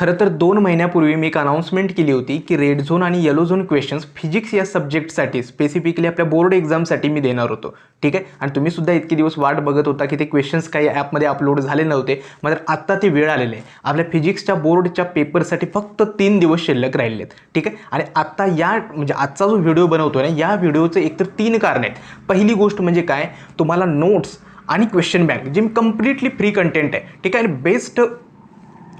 खरं तर 2 महिन्यापूर्वी मी एक अनाउन्समेंट केली होती की रेड झोन आणि येलो झोन क्वेश्चन्स फिजिक्स या सब्जेक्टसाठी स्पेसिफिकली आपल्या बोर्ड एक्झामसाठी मी देणार होतो. ठीक आहे. आणि तुम्ही सुद्धा इतके दिवस वाट बघत होता की ते क्वेश्चन्स काही ॲपमध्ये अपलोड झाले नव्हते. मात्र आत्ता ती वेळ आलेली आहे. आपल्या फिजिक्सच्या बोर्डच्या पेपरसाठी फक्त 3 दिवस शिल्लक राहिले आहेत. ठीक आहे. आणि आत्ता म्हणजे आजचा जो व्हिडिओ बनवतोय ना, या व्हिडिओचे एकतर 3 कारणं आहेत. पहिली गोष्ट म्हणजे काय, तुम्हाला नोट्स आणि क्वेश्चन बँक जे कम्प्लिटली फ्री कंटेंट आहे. ठीक आहे. आणि बेस्ट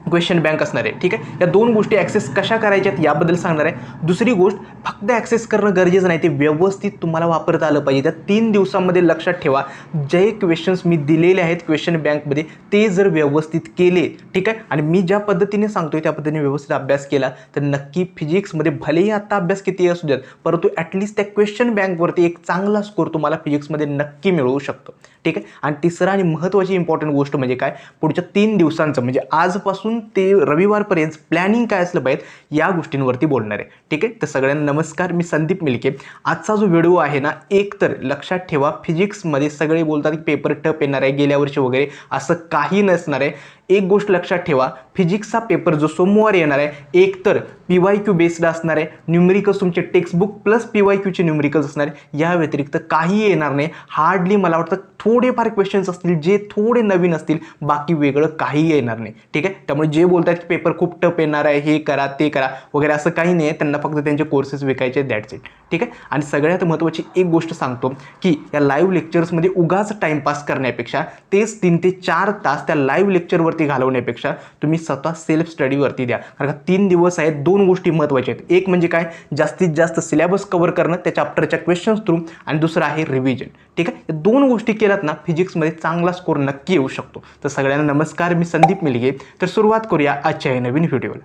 क्वेश्चन बँक असणार आहे. ठीक आहे. या 2 गोष्टी ॲक्सेस कशा करायच्यात याबद्दल सांगणार आहे. दुसरी गोष्ट, फक्त ॲक्सेस करणं गरजेचं नाही, ते व्यवस्थित तुम्हाला वापरता आलं पाहिजे. त्या 3 दिवसांमध्ये लक्षात ठेवा, जे क्वेश्चन्स मी दिलेले आहेत क्वेश्चन बँकमध्ये ते जर व्यवस्थित केले, ठीक आहे, आणि मी ज्या पद्धतीने सांगतोय त्या पद्धतीने व्यवस्थित अभ्यास केला तर नक्की फिजिक्समध्ये भलेही आता अभ्यास किती असू द्यात, परंतु ॲटलिस्ट त्या क्वेश्चन बँकवरती एक चांगला स्कोर तुम्हाला फिजिक्समध्ये नक्की मिळवू शकतो. ठीक आहे. आणि तिसरं आणि महत्त्वाची इम्पॉर्टंट गोष्ट म्हणजे काय, पुढच्या 3 दिवसांचं म्हणजे आजपासून ते रविवारपर्यंत प्लॅनिंग काय असलं पाहिजे या गोष्टींवरती बोलणार आहे. ठीक आहे. तर सगळ्यांना नमस्कार, मी संदीप मिलके. आजचा जो व्हिडिओ आहे ना, एक तर लक्षात ठेवा, फिजिक्समध्ये सगळे बोलतात की पेपर टफ येणार आहे गेल्या वर्षी वगैरे, असं काही नसणार आहे. एक गोष्ट लक्षात ठेवा, फिजिक्सचा पेपर जो सोमवारी येणार आहे एक तर PYQ बेस्ड असणार आहे. न्यूमेरिकल्स तुमचे टेक्स्टबुक प्लस PYQचे न्यूमेरिकल्स असणार आहे. या व्यतिरिक्त काही येणार नाही. हार्डली मला वाटतं थोडेफार क्वेश्चन्स असतील जे थोडे नवीन असतील, बाकी वेगळं काही येणार नाही. ठीक आहे. त्यामुळे जे बोलतात की पेपर खूप टफ येणार आहे, हे करा ते करा वगैरे, असं काही नाही आहे. त्यांना फक्त त्यांचे कोर्सेस विकायचे, दॅट्स इट. ठीक आहे. आणि सगळ्यात महत्त्वाची एक गोष्ट सांगतो की या लाईव्ह लेक्चर्समध्ये उगाच टाईमपास करण्यापेक्षा तेच 3 ते 4 तास त्या लाईव्ह लेक्चरवरती घालवण्यापेक्षा तुम्ही स्वतः सेल्फ स्टडीवरती द्या. कारण का 3 दिवस आहेत, 2 गोष्टी महत्त्वाच्या आहेत. एक म्हणजे काय, जास्तीत जास्त सिलेबस कव्हर करणं त्या चॅप्टरच्या क्वेश्चन्स थ्रू, आणि दुसरं आहे रिव्हिजन. ठीक आहे. या 2 गोष्टी केल्यात ना, फिजिक्समध्ये चांगला स्कोर नक्की येऊ शकतो. तर सगळ्यांना नमस्कार, मी संदीप मिलगे. तर सुरुवात करूया आजच्या नवीन व्हिडिओला.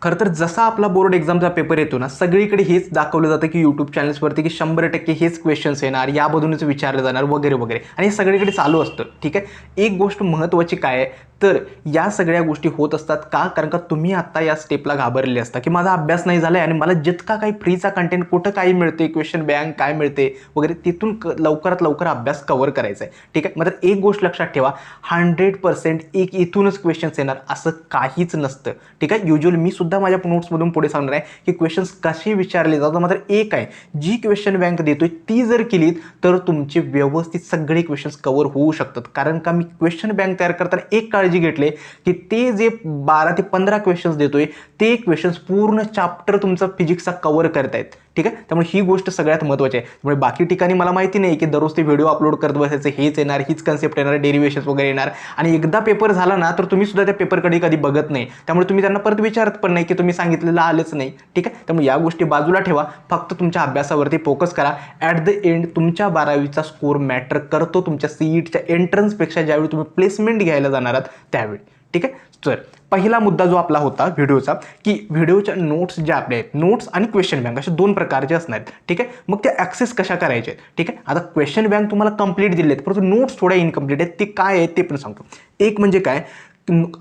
खरं तर जसा आपला बोर्ड एक्झामचा पेपर येतो ना, सगळीकडे हेच दाखवलं जातं की यूट्यूब चॅनल्सवरती की 100% हेच क्वेश्चन्स येणार, यामधूनच विचारले जाणार वगैरे वगैरे, आणि हे सगळीकडे चालू असतं. ठीक आहे. एक गोष्ट महत्त्वाची काय आहे, तर या सगळ्या गोष्टी होत असतात का, कारण का तुम्ही आत्ता या स्टेपला घाबरलेले असता की माझा अभ्यास नाही झाला आहे आणि मला जितका काही फ्रीचा कंटेंट कुठं काही मिळते, क्वेश्चन बँक काय मिळते वगैरे, तिथून लवकरात लवकर अभ्यास कव्हर करायचा आहे. ठीक आहे. मात्र एक गोष्ट लक्षात ठेवा, 100% एक इथूनच क्वेश्चन्स येणार असं काहीच नसतं. ठीक आहे. युज्युअली मी सुद्धा माझ्या नोट्समधून पुढे सांगणार आहे की क्वेश्चन्स कसे विचारले जातात. मात्र एक आहे, जी क्वेश्चन बँक देतोय ती जर केलीत तर तुमचे व्यवस्थित सगळे क्वेश्चन्स कव्हर होऊ शकतात. कारण का, मी क्वेश्चन बँक तयार करताना एक काळजी घेतली की ते जे 12 ते 15 क्वेश्चन्स देतोय ते क्वेश्चन्स पूर्ण चॅप्टर तुमचा फिजिक्सचा कव्हर करतायत. ठीक आहे. त्यामुळे ही गोष्ट सगळ्यात महत्त्वाची आहे. त्यामुळे बाकी ठिकाणी मला माहिती नाही की दररोज ते व्हिडिओ अपलोड करत बसायचं, हेच येणार, हीच कन्सेप्ट येणार, डेरिव्हेशन्स वगैरे येणार, आणि एकदा पेपर झाला ना तर तुम्ही सुद्धा त्या पेपरकडे कधी बघत नाही. त्यामुळे तुम्ही त्यांना परत विचारत पण नाही की तुम्ही सांगितलेलं आलंच नाही. ठीक आहे. त्यामुळे या गोष्टी बाजूला ठेवा, फक्त तुमच्या अभ्यासावरती फोकस करा. ॲट द एंड तुमच्या 12वीचा स्कोर मॅटर करतो तुमच्या CETच्या एंट्रन्सपेक्षा, ज्यावेळी तुम्ही प्लेसमेंट घ्यायला जाणार आहात त्यावेळी. ठीक आहे. तर पहिला मुद्दा जो आपला होता व्हिडिओचा, की व्हिडिओच्या नोट्स ज्या आपल्या आहेत, नोट्स आणि क्वेश्चन बँक असे 2 प्रकारचे असणार आहेत. ठीक आहे. मग ते ॲक्सेस कशा करायचे आहेत. ठीक आहे. आता क्वेश्चन बँक तुम्हाला कंप्लीट दिले आहेत, परंतु नोट्स थोड्या इनकम्प्लीट आहेत. ते काय आहेत ते पण सांगतो. एक म्हणजे काय,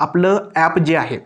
आपलं ॲप जे आहे,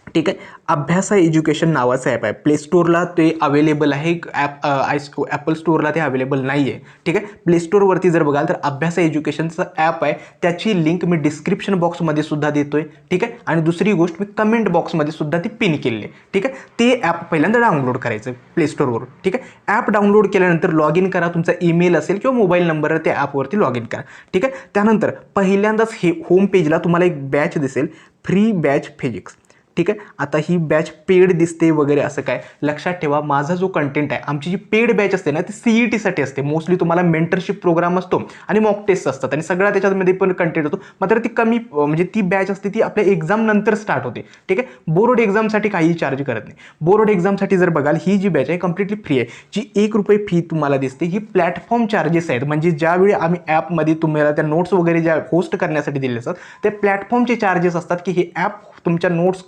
ठीक आहे, अभ्यासा एज्युकेशन नावाचं ॲप आहे. प्ले स्टोअरला ते अवेलेबल आहे, ॲपल स्टोअरला ते अवेलेबल नाही आहे. ठीक आहे. प्ले स्टोअरवरती जर बघाल तर अभ्यासा एज्युकेशनचं ॲप आहे, त्याची लिंक मी डिस्क्रिप्शन बॉक्समध्ये सुद्धा देतोय. ठीक आहे. आणि दुसरी गोष्ट, मी कमेंट बॉक्समध्ये सुद्धा ती पिन केली आहे. ठीक आहे. ते ॲप पहिल्यांदा डाउनलोड करायचं प्ले स्टोअरवरून. ठीक आहे. ॲप डाउनलोड केल्यानंतर लॉग इन करा, तुमचा ईमेल असेल किंवा मोबाईल नंबर त्या ॲपवरती लॉग इन करा. ठीक आहे. त्यानंतर पहिल्यांदाच हे होम पेजला तुम्हाला एक बॅच दिसेल, फ्री बॅच फिजिक्स. ठीक आहे. आता ही बॅच पेड दिसते वगैरे असं काय, लक्षात ठेवा, माझा जो कंटेंट आहे, आमची जी पेड बॅच असते ना ती CETसाठी असते. मोस्टली तुम्हाला मेंटरशिप प्रोग्राम असतो आणि मॉक टेस्ट असतात आणि सगळ्या त्याच्यामध्ये पण कंटेंट होतो. मात्र ती कमी म्हणजे ती बॅच असते ती आपल्या एक्झाम नंतर स्टार्ट होते. ठीक आहे. बोर्ड एक्झामसाठी काही चार्ज करत नाही. बोर्ड एक्झामसाठी जर बघाल, ही जी बॅच आहे कम्प्लिटली फ्री आहे. जी ₹1 फी तुम्हाला दिसते, ही प्लॅटफॉर्म चार्जेस आहेत. म्हणजे ज्यावेळी आम्ही ॲपमध्ये तुम्हाला त्या नोट्स वगैरे ज्या होस्ट करण्यासाठी दिले असतात ते प्लॅटफॉर्मचे चार्जेस असतात की हे ॲप तुमच्या नोट्स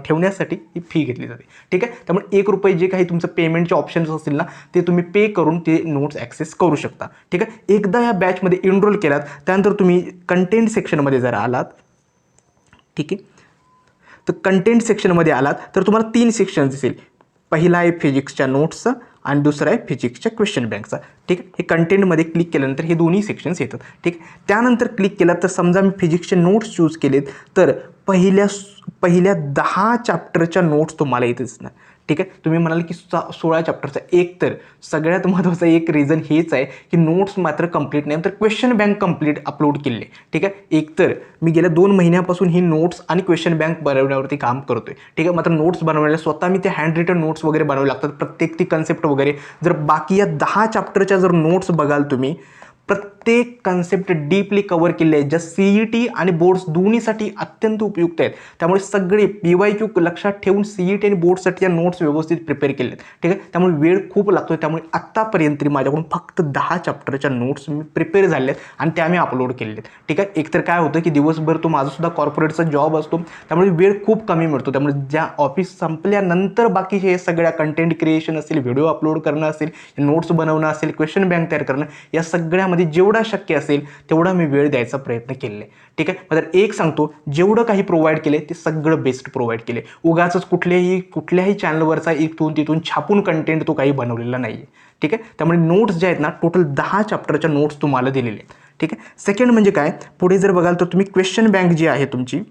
ठेवण्यासाठी ही फी घेतली जाते. ठीक आहे. त्यामुळे ₹1 जे काही तुमचं पेमेंटचे ऑप्शन्स असतील ना ते तुम्ही पे करून ते नोट्स ॲक्सेस करू शकता. ठीक आहे. एकदा या बॅचमध्ये एनरोल केलात त्यानंतर तुम्ही कंटेंट सेक्शनमध्ये जर आलात, ठीक आहे, तर कंटेंट सेक्शनमध्ये आलात तर तुम्हाला 3 सेक्शन्स दिसेल. पहिला आहे फिजिक्सच्या नोट्सचा, आणि दुसरा आहे फिजिक्सच्या क्वेश्चन बँकचा. ठीक आहे, हे कंटेंटमध्ये क्लिक केल्यानंतर हे दोन्ही सेक्शन्स येतात. ठीक आहे, त्यानंतर क्लिक केला तर समजा मी फिजिक्सचे नोट्स चूज केलेत तर पहिल्या 10 चॅप्टरच्या नोट्स तुम्हाला इथे दिसणार. ठीक आहे, तुम्ही म्हणाल की 16 चॅप्टरचा. एक तर सगळ्यात महत्त्वाचं एक रिझन हेच आहे की नोट्स मात्र कंप्लीट नाही, तर क्वेश्चन बँक कंप्लीट अपलोड केले. ठीक आहे, एकतर मी गेल्या 2 महिन्यापासून ही नोट्स आणि क्वेश्चन बँक बनवण्यावरती काम करतोय. ठीक आहे, मात्र नोट्स बनवण्याला स्वतः मी ते हँड रिटन नोट्स वगैरे बनवावे लागतात, प्रत्येक ती कन्सेप्ट वगैरे. जर बाकी या 10 चॅप्टरच्या जर नोट्स बघाल तुम्ही, प्रत्येक कन्सेप्ट डीपली कव्हर केले आहेत, ज्या CET आणि बोर्ड्स दोन्हीसाठी अत्यंत उपयुक्त आहेत. त्यामुळे सगळे PYQ लक्षात ठेवून CET आणि बोर्डसाठी या नोट्स व्यवस्थित प्रिपेअर केले आहेत. ठीक आहे, त्यामुळे वेळ खूप लागतो. त्यामुळे आत्तापर्यंत तरी माझ्याकडून फक्त 10 चॅप्टरच्या नोट्स मी प्रिपेअर झाले आहेत आणि त्या मी अपलोड केलेले आहेत. ठीक आहे, एकतर काय होतं की दिवसभर तो माझासुद्धा कॉर्पोरेटचा जॉब असतो, त्यामुळे वेळ खूप कमी मिळतो. त्यामुळे ज्या ऑफिस संपल्यानंतर बाकी हे सगळ्या कंटेंट क्रिएशन असेल, व्हिडिओ अपलोड करणं असेल, नोट्स बनवणं असेल, क्वेश्चन बँक तयार करणं, या सगळ्यामध्ये जेवढा शक्य असेल तेवढा मी वेळ द्यायचा प्रयत्न केले. ठीक आहे, तर एक सांगतो, जेवढं काही प्रोव्हाइड केले ते सगळं बेस्ट प्रोव्हाइड केले. उगाचच कुठल्याही चॅनलवरचा इथून तिथून छापून कंटेंट तो काही बनवलेला नाही आहे. ठीक आहे, त्यामुळे नोट्स ज्या आहेत ना, टोटल 10 चॅप्टरच्या नोट्स तुम्हाला दिलेले आहेत. ठीक आहे, सेकंड म्हणजे काय, पुढे जर बघाल तर तुम्ही क्वेश्चन बँक जी आहे तुमची,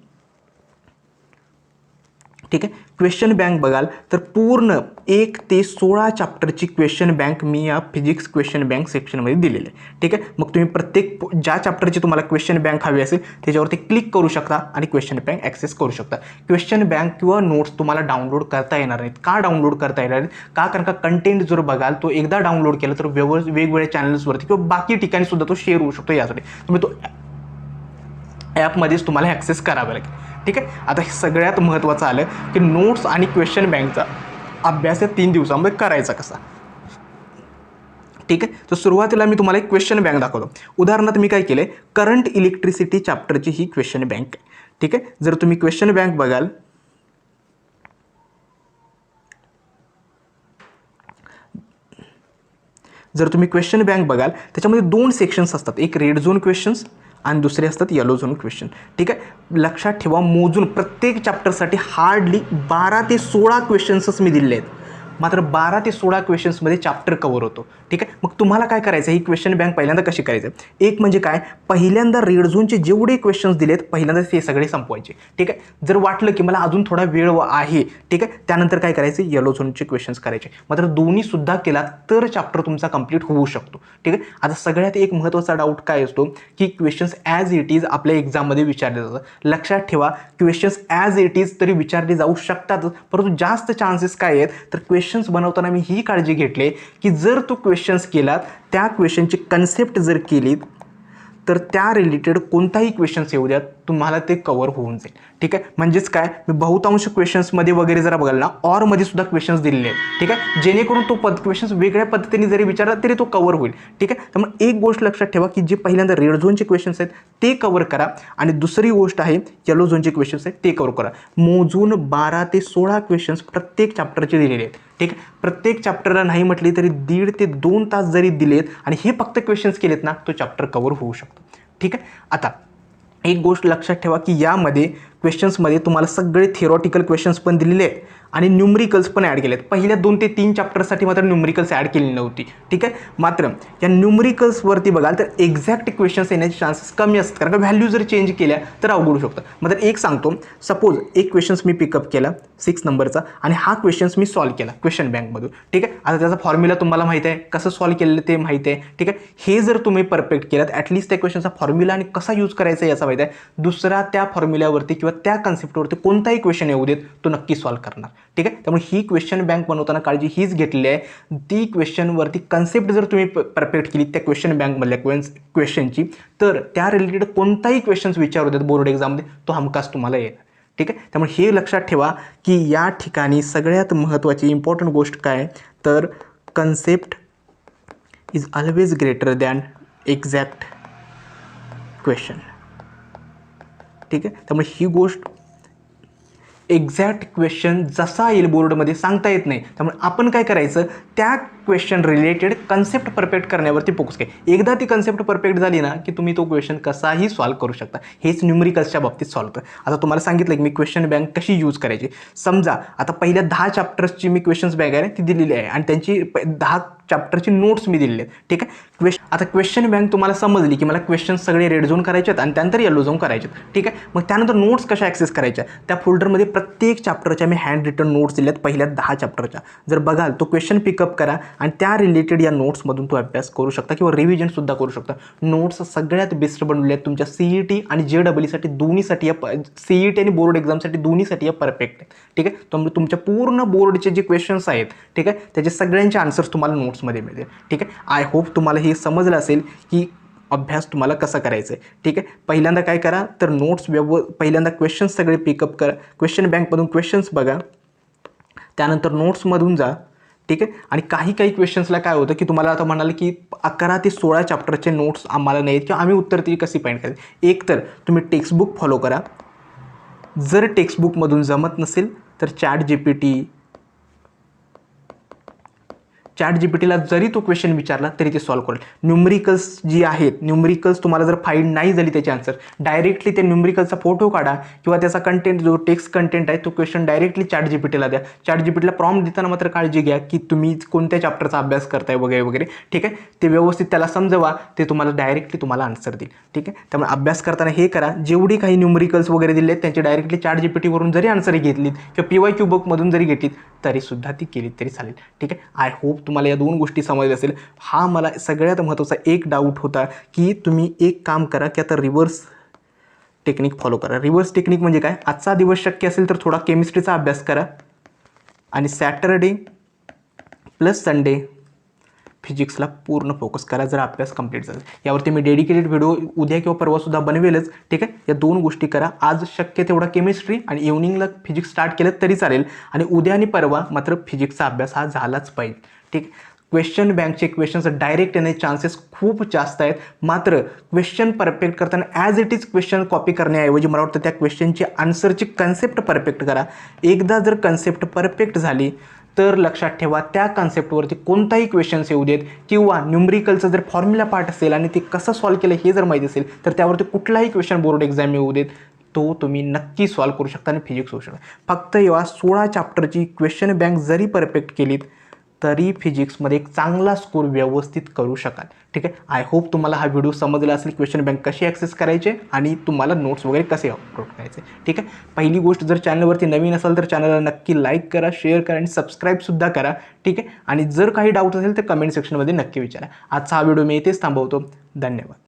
ठीक आहे, क्वेश्चन बँक बघाल तर पूर्ण 1 ते 16 चॅप्टरची क्वेश्चन बँक मी या फिजिक्स क्वेश्चन बँक सेक्शनमध्ये दिलेली आहे. ठीक आहे, मग तुम्ही प्रत्येक ज्या चॅप्टरची तुम्हाला क्वेश्चन बँक हवी असेल त्याच्यावरती क्लिक करू शकता आणि क्वेश्चन बँक ॲक्सेस करू शकता. क्वेश्चन बँक किंवा नोट्स तुम्हाला डाउनलोड करता येणार नाहीत. का डाउनलोड करता येणार नाहीत? कारण का कंटेंट जर बघाल तो एकदा डाउनलोड केला तर वेगवेगळ्या चॅनल्सवरती किंवा बाकी ठिकाणी सुद्धा तो शेअर होऊ शकतो. यासाठी तुम्ही तो ॲपमध्येच तुम्हाला ॲक्सेस करावा लागेल. ठीक आहे, आता हे सगळ्यात महत्त्वाचं आलं की नोट्स आणि क्वेश्चन बँकचा अभ्यास या 3 दिवसांमध्ये करायचा कसा. ठीक आहे, तर सुरुवातीला मी तुम्हाला एक क्वेश्चन बँक दाखवतो. उदाहरणार्थ मी काय केलं, करंट इलेक्ट्रिसिटी चॅप्टरची ही क्वेश्चन बँक आहे. ठीक आहे, जर तुम्ही क्वेश्चन बँक बघाल, त्याच्यामध्ये 2 सेक्शन्स असतात, एक रेड झोन क्वेश्चन्स आणि दुसरे असतात येलो झोन क्वेश्चन. ठीक आहे, लक्षात ठेवा, मोजून प्रत्येक चॅप्टरसाठी हार्डली 12 ते 16 क्वेश्चन्सच मी दिले आहेत. मात्र 12 ते 16 क्वेश्चन्समध्ये चॅप्टर कव्हर होतो. ठीक आहे, मग तुम्हाला काय करायचं, ही क्वेश्चन बँक पहिल्यांदा कशी करायचं, एक म्हणजे काय, पहिल्यांदा रेड झोनचे जेवढे क्वेश्चन्स दिलेत पहिल्यांदा ते सगळे संपवायचे. ठीक आहे, जर वाटलं की मला अजून थोडा वेळ आहे, ठीक आहे, त्यानंतर काय करायचं, येलो झोनचे क्वेश्चन्स करायचे. मात्र दोन्ही सुद्धा केला तर चॅप्टर तुमचा कंप्लीट होऊ शकतो. ठीक आहे, आता सगळ्यात एक महत्त्वाचा डाऊट काय असतो की क्वेश्चन्स ॲज इट इज आपल्या एक्झाममध्ये विचारले जातात. लक्षात ठेवा, क्वेश्चन्स ॲज इट इज तरी विचारले जाऊ शकतात, परंतु जास्त चान्सेस काय आहेत तर क्वेश्चन्स बनवताना मी ही काळजी घेतली की जर तो क्वेश्चन्स केलात, त्या क्वेश्चनची कन्सेप्ट जर केलीत तर त्या रिलेटेड कोणताही क्वेश्चन्स येऊ द्यात, तुम्हाला ते कव्हर होऊन जाईल. ठीक आहे, म्हणजेच काय, मी बहुतांश क्वेश्चन्समध्ये वगैरे जरा बघाल ना, ऑरमध्ये सुद्धा क्वेश्चन्स दिलेले आहेत. ठीक आहे, जेणेकरून तो क्वेश्चन्स वेगळ्या पद्धतीने जरी विचारला तरी तो कव्हर होईल. ठीक आहे, त्यामुळे एक गोष्ट लक्षात ठेवा की जे पहिल्यांदा रेड झोनचे क्वेश्चन्स आहेत ते कव्हर करा आणि दुसरी गोष्ट आहे येलो झोनचे क्वेश्चन्स आहेत ते कव्हर करा. मोजून 12 ते 16 क्वेश्चन्स प्रत्येक चॅप्टरचे दिलेले आहेत. ठीक आहे, प्रत्येक चॅप्टरला नाही म्हटली तरी 1.5 ते 2 तास जरी दिलेत आणि हे फक्त क्वेश्चन्स केलेत ना, तो चॅप्टर कव्हर होऊ शकतो. ठीक आहे, आता एक गोष्ट लक्षात ठेवा की यामध्ये क्वेश्चन्समध्ये तुम्हाला सगळे थिअरॉटिकल क्वेश्चन्स पण दिलेले आहेत आणि न्यूमरिकल्स पण ॲड केले आहेत. पहिल्या 2 ते 3 चॅप्टरसाठी मात्र न्यूमरिकल्स ॲड केली नव्हती. ठीक आहे, मात्र या न्यूमरिकल्सवरती बघाल तर एक्झॅक्ट क्वेश्चन्स येण्याचे चान्सेस कमी असतात, कारण का व्हॅल्यू जर चेंज केल्या तर अवघड होऊ शकतं. मात्र एक सांगतो, सपोज एक क्वेश्चन्स मी पिकअप केला 6 नंबरचा आणि हा क्वेश्चन्स मी सॉल्व केला क्वेश्चन बँकमधून. ठीक आहे, आता त्याचा फॉर्म्युला तुम्हाला माहिती आहे, कसं सॉल्व केलेलं ते माहिती आहे. ठीक आहे, हे जर तुम्ही परफेक्ट केलात, ॲटलिस्ट त्या क्वेश्चनचा फॉर्म्युला आणि कसा यूज करायचा याचा माहिती आहे, दुसरा त्या फॉर्म्युल्यावरती किंवा त्या कन्सेप्टवरती कोणताही क्वेश्चन येऊ देत तो नक्की सॉल्व करणार. ठीक आहे, त्यामुळे ही क्वेश्चन बँक बनवताना काळजी हीच घेतलेली आहे, ती क्वेश्चनवरती कन्सेप्ट जर तुम्ही परफेक्ट केली त्या क्वेश्चन बँकमधल्या क्वेश्चनची, तर त्या रिलेटेड कोणताही क्वेश्चन्स विचारू देत बोर्ड एक्झाममध्ये तो हमखास तुम्हाला येणार. ठीक आहे, त्यामुळे हे लक्षात ठेवा की या ठिकाणी सगळ्यात महत्त्वाची इम्पॉर्टंट गोष्ट काय तर concept is always greater than exact question. ठीक आहे, त्यामुळे ही गोष्ट एक्झॅक्ट क्वेश्चन जसा येईल बोर्डमध्ये सांगता येत नाही. त्यामुळे आपण काय करायचं, त्या क्वेश्चन रिलेटेड कन्सेप्ट परफेक्ट करण्यावरती फोकस केला. एकदा ती कन्सेप्ट परफेक्ट झाली ना की तुम्ही तो क्वेश्चन कसाही सॉल्व्ह करू शकता. हेच न्यूमरिकल्सच्या बाबतीत सॉल्व्ह होतं. आता तुम्हाला सांगितलं की मी क्वेश्चन बँक कशी यूज करायची. समजा आता पहिल्या 10 चॅप्टर्सची मी क्वेश्चन्स बँक आहे ती दिलेली आहे आणि त्यांची 10 चॅप्टरची नोट्स मी दिलेले आहेत. ठीक आहे. आता क्वेश्चन बँक तुम्हाला समजली की मला क्वेश्चन सगळे रेड झोन करायचे आहेत आणि त्यानंतर येलो झोन करायचे आहेत. ठीक आहे. मग त्यानंतर नोट्स कशा ॲक्सेस करायच्या, त्या फोल्डरमध्ये प्रत्येक चॅप्टरच्या मी हँड रिटन नोट्स दिल्यात पहिल्या 10 चॅप्टरच्या. जर बघाल तो क्वेश्चन पिकअप करा आणि त्या रिलेटेड या नोट्समधून तो अभ्यास करू शकता किंवा रिव्हिजनसुद्धा करू शकता. नोट्स सगळ्यात बेस्ट बनवले आहेत तुमच्या CET आणि JEE दोन्हीसाठी या CET आणि बोर्ड एक्झामसाठी दोन्हीसाठी या परफेक्ट आहे. ठीक आहे. त्यामुळे तुमच्या पूर्ण बोर्डचे जे क्वेश्चन्स आहेत, ठीक आहे, त्याचे सगळ्यांचे आन्सर्स तुम्हाला नोट्समध्ये मिळतील. ठीक आहे. आय होप तुम्हाला हे समजलं असेल की अभ्यास तुम्हाला कसा करायचा आहे. ठीक आहे. पहिल्यांदा काय करा तर नोट्स पहिल्यांदा क्वेश्चन्स सगळे पिकअप करा. क्वेश्चन बँकमधून क्वेश्चन्स बघा, त्यानंतर नोट्समधून जा. ठीक आहे. आणि काही क्वेश्चन्सला काय होतं की तुम्हाला आता म्हणाले की 11 ते 16 चॅप्टरचे नोट्स आम्हाला नाहीत किंवा आम्ही उत्तर ती कशी फाइंड करायची. एक तर तुम्ही टेक्स्टबुक फॉलो करा. जर टेक्स्टबुकमधून जमत नसेल तर चॅट जीपीटीला जरी तो क्वेश्चन विचारला तरी ते सॉल्व्ह करेल. न्यूमरिकल्स जी आहेत, न्यूमरिकल्स तुम्हाला जर फाइंड नाही झाली त्याची आन्सर, डायरेक्टली ते न्यूमरिकलचा फोटो काढा किंवा त्याचा कंटेंट जो टेक्स्ट कंटेंट आहे तो क्वेश्चन डायरेक्टली चॅट जीपीटीला द्या. चॅट जीपीटीला प्रॉम्प्ट देताना मात्र काळजी घ्या की तुम्ही कोणत्या चॅप्टरचा अभ्यास करताय वगैरे वगैरे. ठीक आहे. ते व्यवस्थित त्याला समजवा, ते तुम्हाला डायरेक्टली तुम्हाला आन्सर देईल. ठीक आहे. त्यामुळे अभ्यास करताना हे करा, जेवढी काही न्यूमरिकल्स वगैरे दिले आहेत त्यांचे डायरेक्टली चॅट जीपीटीवरून जरी आन्सर घेतलीत किंवा PYQ बुकमधून जरी घेतलीत तरीसुद्धा ती केली तरी चालेल. ठीक आहे. आय होप तुम्हाला या 2 गोष्टी समजल्या असेल. हा मला सगळ्यात महत्त्वाचा एक डाऊट होता की तुम्ही एक काम करा की आता रिव्हर्स टेक्निक फॉलो करा. रिव्हर्स टेक्निक म्हणजे काय, आजचा दिवस शक्य असेल तर थोडा केमिस्ट्रीचा अभ्यास करा आणि सॅटरडे प्लस संडे फिजिक्सला पूर्ण फोकस करा जर अभ्यास कंप्लीट झाला. यावरती मी डेडिकेटेड व्हिडिओ उद्या किंवा परवासुद्धा बनवेलच. ठीक आहे. या 2 गोष्टी करा. आज शक्य तेवढा केमिस्ट्री आणि इव्हनिंगला फिजिक्स स्टार्ट केलं तरी चालेल आणि उद्या आणि परवा मात्र फिजिक्सचा अभ्यास हा झालाच पाहिजे. ठीक. क्वेश्चन बँकचे क्वेश्चन्स डायरेक्ट येण्याचे चान्सेस खूप जास्त आहेत. मात्र क्वेश्चन परफेक्ट करताना as it is question copy करण्याऐवजी मला वाटतं त्या क्वेश्चनची आन्सरची कन्सेप्ट परफेक्ट करा. एकदा जर कन्सेप्ट परफेक्ट झाली तर लक्षात ठेवा त्या कन्सेप्टवरती कोणताही क्वेश्चन्स येऊ देत किंवा न्यूमरिकलचं जर फॉर्म्युला पार्ट असेल आणि ते कसं सॉल्व्ह केलं हे जर माहिती असेल तर त्यावरती कुठलाही क्वेश्चन बोर्ड एक्झाम येऊ देत तो तुम्ही नक्की सॉल्व्ह करू शकता आणि फिजिक्स होऊ शकता. फक्त या 16 चॅप्टरची क्वेश्चन बँक जरी परफेक्ट केलीत तरी फिजिक्समध्ये एक चांगला स्कोर व्यवस्थित करू शकाल. ठीक आहे. आय होप तुम्हाला हा व्हिडिओ समजला असेल, क्वेश्चन बँक कशी ॲक्सेस करायचे आणि तुम्हाला नोट्स वगैरे कसे अपलोड करायचे. ठीक आहे. पहिली गोष्ट, जर चॅनलवरती नवीन असाल तर चॅनलला नक्की लाईक करा, शेअर करा आणि सबस्क्राईबसुद्धा करा. ठीक आहे. आणि जर काही डाऊट असेल तर कमेंट सेक्शनमध्ये नक्की विचारा. आजचा हा व्हिडिओ मी इथेच थांबवतो. धन्यवाद.